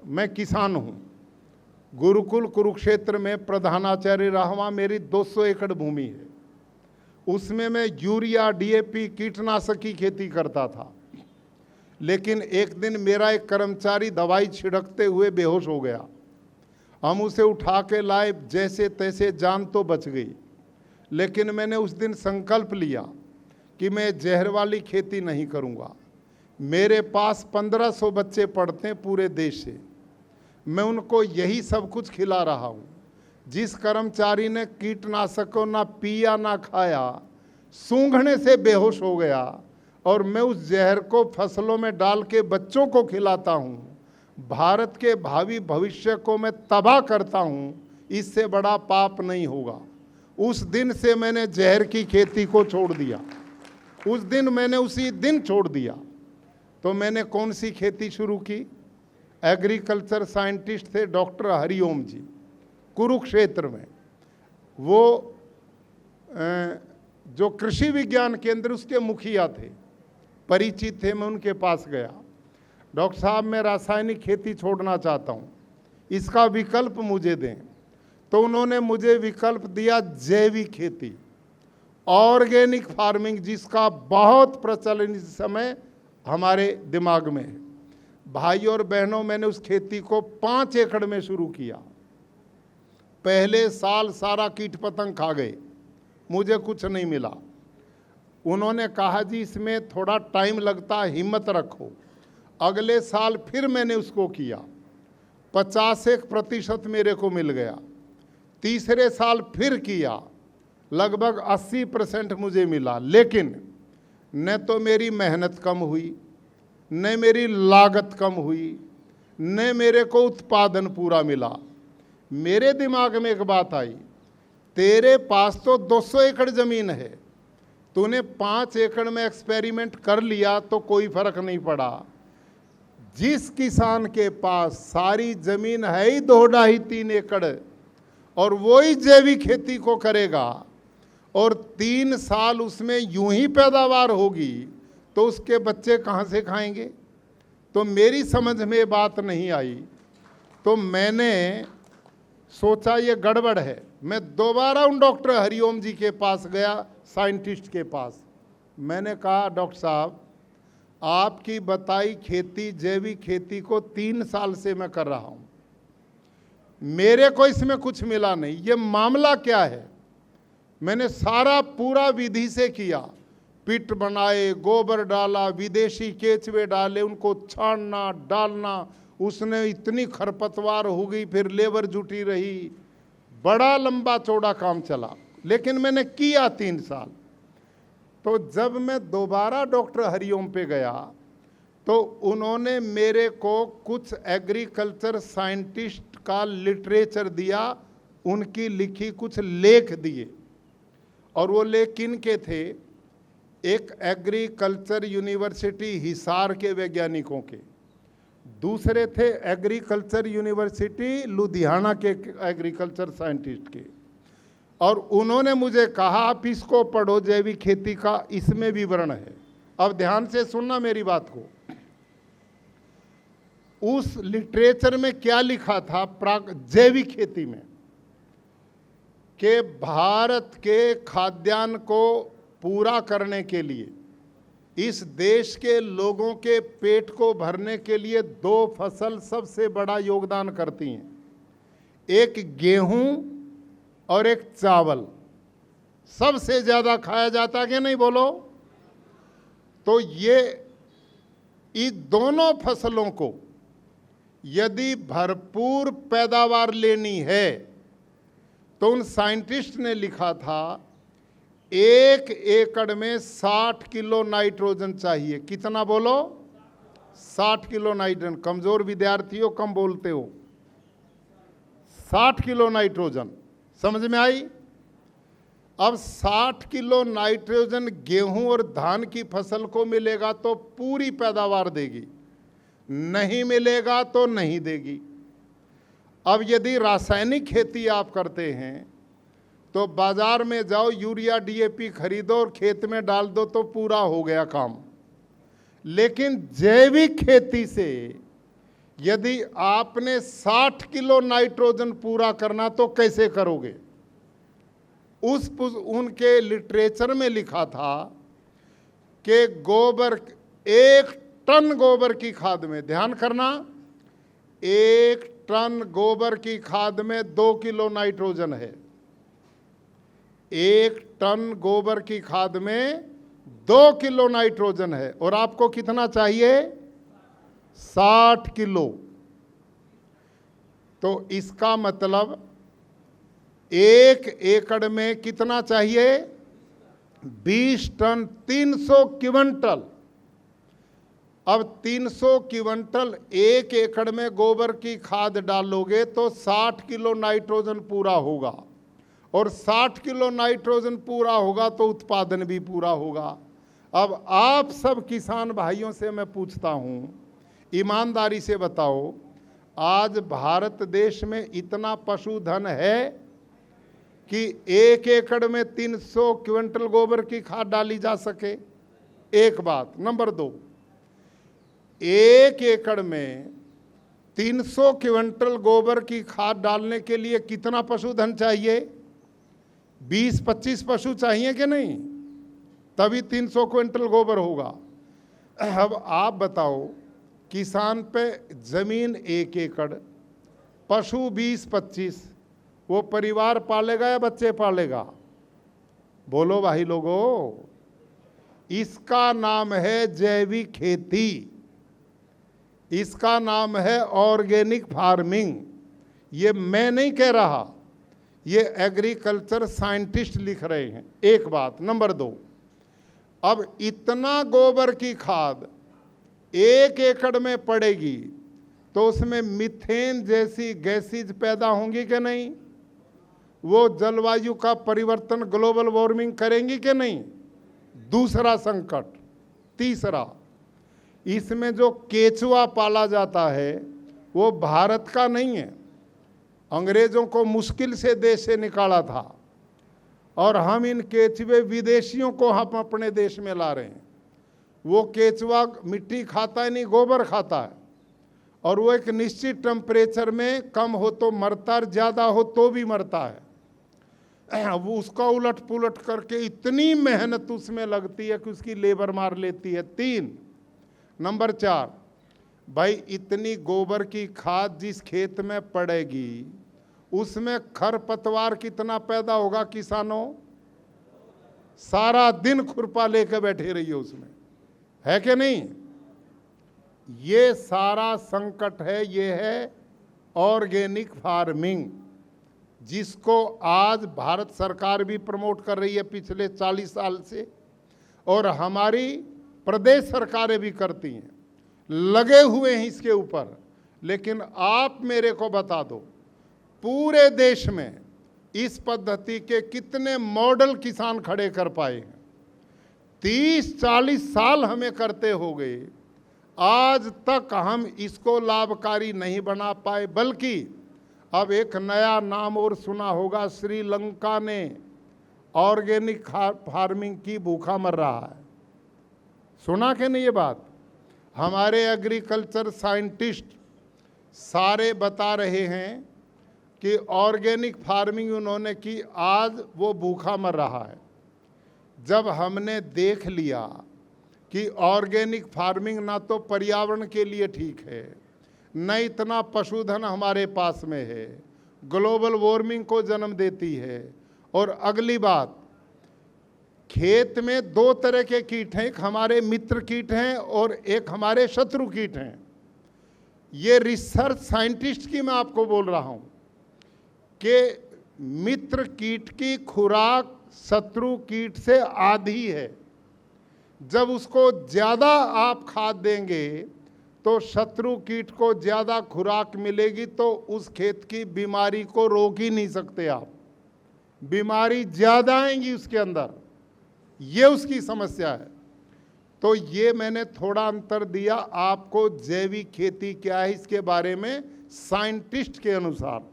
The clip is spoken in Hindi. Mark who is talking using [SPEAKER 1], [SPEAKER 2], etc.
[SPEAKER 1] मैं किसान हूँ, गुरुकुल कुरुक्षेत्र में प्रधानाचार्य रहा हुआ, मेरी 200 एकड़ भूमि है। उसमें मैं यूरिया, डीएपी, कीटनाशक की खेती करता था। लेकिन एक दिन मेरा एक कर्मचारी दवाई छिड़कते हुए बेहोश हो गया। हम उसे उठा के लाए, जैसे तैसे जान तो बच गई। लेकिन मैंने उस दिन संकल्प लिया कि मैं जहर वाली खेती नहीं करूँगा। मेरे पास 1500 बच्चे पढ़ते हैं पूरे देश से, मैं उनको यही सब कुछ खिला रहा हूँ। जिस कर्मचारी ने कीटनाशकों ना पिया ना खाया, सूंघने से बेहोश हो गया, और मैं उस जहर को फसलों में डाल के बच्चों को खिलाता हूँ, भारत के भावी भविष्य को मैं तबाह करता हूँ, इससे बड़ा पाप नहीं होगा। उस दिन से मैंने जहर की खेती को छोड़ दिया। उस दिन मैंने उसी दिन छोड़ दिया। तो मैंने कौन सी खेती शुरू की? एग्रीकल्चर साइंटिस्ट थे डॉक्टर हरिओम जी, कुरुक्षेत्र में। वो जो कृषि विज्ञान केंद्र, उसके मुखिया थे, परिचित थे। मैं उनके पास गया, डॉक्टर साहब मैं रासायनिक खेती छोड़ना चाहता हूँ, इसका विकल्प मुझे दें। तो उन्होंने मुझे विकल्प दिया जैविक खेती, ऑर्गेनिक फार्मिंग, जिसका बहुत प्रचलन इस समय हमारे दिमाग में है। भाई और बहनों, मैंने उस खेती को 5 एकड़ में शुरू किया। पहले साल सारा कीट पतंग खा गए, मुझे कुछ नहीं मिला। उन्होंने कहा जी इसमें थोड़ा टाइम लगता है, हिम्मत रखो। अगले साल फिर मैंने उसको किया, 51% मेरे को मिल गया। तीसरे साल फिर किया, लगभग 80% मुझे मिला। लेकिन न तो मेरी मेहनत कम हुई, न मेरी लागत कम हुई, न मेरे को उत्पादन पूरा मिला। मेरे दिमाग में एक बात आई, तेरे पास तो 200 एकड़ ज़मीन है, तूने 5 एकड़ में एक्सपेरिमेंट कर लिया तो कोई फर्क नहीं पड़ा। जिस किसान के पास सारी ज़मीन है ही 2-2.5-3 एकड़, और वही जैविक खेती को करेगा, और 3 साल उसमें यूं ही पैदावार होगी, तो उसके बच्चे कहाँ से खाएंगे? तो मेरी समझ में बात नहीं आई। तो मैंने सोचा ये गड़बड़ है। मैं दोबारा उन डॉक्टर हरिओम जी के पास गया, साइंटिस्ट के पास। मैंने कहा डॉक्टर साहब, आपकी बताई खेती, जैविक खेती को 3 साल से मैं कर रहा हूँ, मेरे को इसमें कुछ मिला नहीं, ये मामला क्या है? मैंने सारा पूरा विधि से किया, पिट बनाए, गोबर डाला, विदेशी केचुए डाले, उनको छानना डालना, उसने इतनी खरपतवार हो गई, फिर लेबर जुटी रही, बड़ा लंबा चौड़ा काम चला। लेकिन मैंने किया 3 साल। तो जब मैं दोबारा डॉक्टर हरिओम पे गया, तो उन्होंने मेरे को कुछ एग्रीकल्चर साइंटिस्ट का लिटरेचर दिया, उनकी लिखी कुछ लेख दिए। और वो लेख किन के थे? एक एग्रीकल्चर यूनिवर्सिटी हिसार के वैज्ञानिकों के, दूसरे थे एग्रीकल्चर यूनिवर्सिटी लुधियाना के एग्रीकल्चर साइंटिस्ट के। और उन्होंने मुझे कहा आप इसको पढ़ो, जैविक खेती का इसमें विवरण है। अब ध्यान से सुनना मेरी बात को। उस लिटरेचर में क्या लिखा था जैविक खेती में, कि भारत के खाद्यान्न को पूरा करने के लिए, इस देश के लोगों के पेट को भरने के लिए 2 फसल सबसे बड़ा योगदान करती हैं, एक गेहूं और एक चावल। सबसे ज़्यादा खाया जाता है कि नहीं, बोलो? तो ये इन दोनों फसलों को यदि भरपूर पैदावार लेनी है, तो उन साइंटिस्ट ने लिखा था 1 एकड़ में 60 किलो नाइट्रोजन चाहिए। कितना बोलो? 60 किलो नाइट्रोजन। कमजोर विद्यार्थियों कम बोलते हो। 60 किलो नाइट्रोजन, समझ में आई? अब 60 किलो नाइट्रोजन गेहूं और धान की फसल को मिलेगा तो पूरी पैदावार देगी, नहीं मिलेगा तो नहीं देगी। अब यदि रासायनिक खेती आप करते हैं तो बाजार में जाओ, यूरिया डीएपी खरीदो और खेत में डाल दो तो पूरा हो गया काम। लेकिन जैविक खेती से यदि आपने 60 किलो नाइट्रोजन पूरा करना तो कैसे करोगे? उनके लिटरेचर में लिखा था कि गोबर, 1 टन गोबर की खाद में, ध्यान करना, 1 टन गोबर की खाद में 2 किलो नाइट्रोजन है। 1 टन गोबर की खाद में 2 किलो नाइट्रोजन है, और आपको कितना चाहिए? 60 किलो। तो इसका मतलब 1 एकड़ में कितना चाहिए? 20 टन, 300 क्विंटल। अब 300 क्विंटल 1 एकड़ में गोबर की खाद डालोगे तो 60 किलो नाइट्रोजन पूरा होगा, और 60 किलो नाइट्रोजन पूरा होगा तो उत्पादन भी पूरा होगा। अब आप सब किसान भाइयों से मैं पूछता हूं, ईमानदारी से बताओ, आज भारत देश में इतना पशुधन है कि 1 एकड़ में 300 क्विंटल गोबर की खाद डाली जा सके? एक बात। नंबर 2, 1 एकड़ में 300 क्विंटल गोबर की खाद डालने के लिए कितना पशुधन चाहिए? 20-25 पशु चाहिए कि नहीं? तभी 300 क्विंटल गोबर होगा। अब आप बताओ, किसान पे जमीन 1 एकड़, पशु 20-25, वो परिवार पालेगा या बच्चे पालेगा? बोलो भाई लोगों। इसका नाम है जैविक खेती, इसका नाम है ऑर्गेनिक फार्मिंग। ये मैं नहीं कह रहा, ये एग्रीकल्चर साइंटिस्ट लिख रहे हैं। एक बात। नंबर 2, अब इतना गोबर की खाद 1 एकड़ में पड़ेगी तो उसमें मीथेन जैसी गैसेज पैदा होंगी कि नहीं? वो जलवायु का परिवर्तन, ग्लोबल वार्मिंग करेंगी कि नहीं? दूसरा संकट। तीसरा, इसमें जो केचुआ पाला जाता है वो भारत का नहीं है, अंग्रेजों को मुश्किल से देश से निकाला था, और हम इन केचुए विदेशियों को हम अपने देश में ला रहे हैं। वो केचुआ मिट्टी खाता है नहीं, गोबर खाता है, और वो एक निश्चित टेम्परेचर में कम हो तो मरता है, ज़्यादा हो तो भी मरता है। वो उसका उलट पुलट करके इतनी मेहनत उसमें लगती है कि उसकी लेबर मार लेती है। 3, नंबर 4, भाई इतनी गोबर की खाद जिस खेत में पड़ेगी उसमें खरपतवार कितना पैदा होगा? किसानों, सारा दिन खुरपा लेकर बैठे रहिए उसमें, है कि नहीं? ये सारा संकट है। ये है ऑर्गेनिक फार्मिंग, जिसको आज भारत सरकार भी प्रमोट कर रही है पिछले 40 साल से, और हमारी प्रदेश सरकारें भी करती हैं, लगे हुए हैं इसके ऊपर। लेकिन आप मेरे को बता दो, पूरे देश में इस पद्धति के कितने मॉडल किसान खड़े कर पाए हैं? 30-40 साल हमें करते हो गए, आज तक हम इसको लाभकारी नहीं बना पाए। बल्कि अब एक नया नाम और सुना होगा, श्रीलंका ने ऑर्गेनिक फार्मिंग की भूखा मर रहा है। सुना कि नहीं ये बात? हमारे एग्रीकल्चर साइंटिस्ट सारे बता रहे हैं कि ऑर्गेनिक फार्मिंग उन्होंने की, आज वो भूखा मर रहा है। जब हमने देख लिया कि ऑर्गेनिक फार्मिंग ना तो पर्यावरण के लिए ठीक है, न इतना पशुधन हमारे पास में है, ग्लोबल वार्मिंग को जन्म देती है, और अगली बात, खेत में 2 तरह के कीट हैं, एक हमारे मित्र कीट हैं और एक हमारे शत्रु कीट हैं। ये रिसर्च साइंटिस्ट की मैं आपको बोल रहा हूं कि मित्र कीट की खुराक शत्रु कीट से आधी है। जब उसको ज़्यादा आप खाद देंगे तो शत्रु कीट को ज़्यादा खुराक मिलेगी, तो उस खेत की बीमारी को रोक ही नहीं सकते आप, बीमारी ज़्यादा आएंगी उसके अंदर, ये उसकी समस्या है। तो ये मैंने थोड़ा अंतर दिया आपको, जैविक खेती क्या है इसके बारे में साइंटिस्ट के अनुसार।